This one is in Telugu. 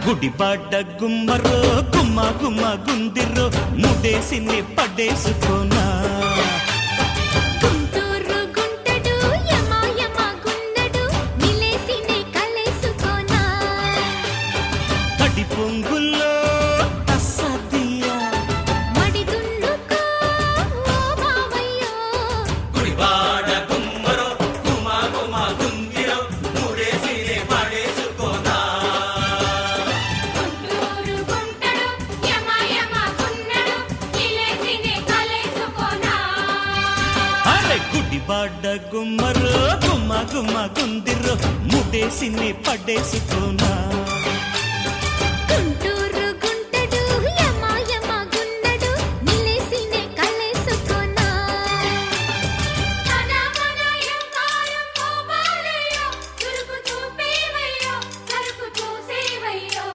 గుడివాడ గుమ్మరో గుమ్మ గుమ్మ గుందిరో ముడేసిని పడేసుకోనా గుంటూరు గుంటడు యమ యమ గుండడు నిలేసినే కలేసుకోనా తడి పొంగుల్లో తస్సదియా మడి దున్నుకో ఓ బావయ్యో గుడివాడ గుమ్మరో గుమ్మ గుమ్మ గుందిరో ముడేసిని పడేసుకోనా గుంటూరు గుంటడు యమ యమ గుండడు నిలేసినే కలేసుకోనా అరే గుడివాడ గుమ్మరో గుమ్మ గుమ్మ గుందిరో ముడేసిని పడేసుకోనా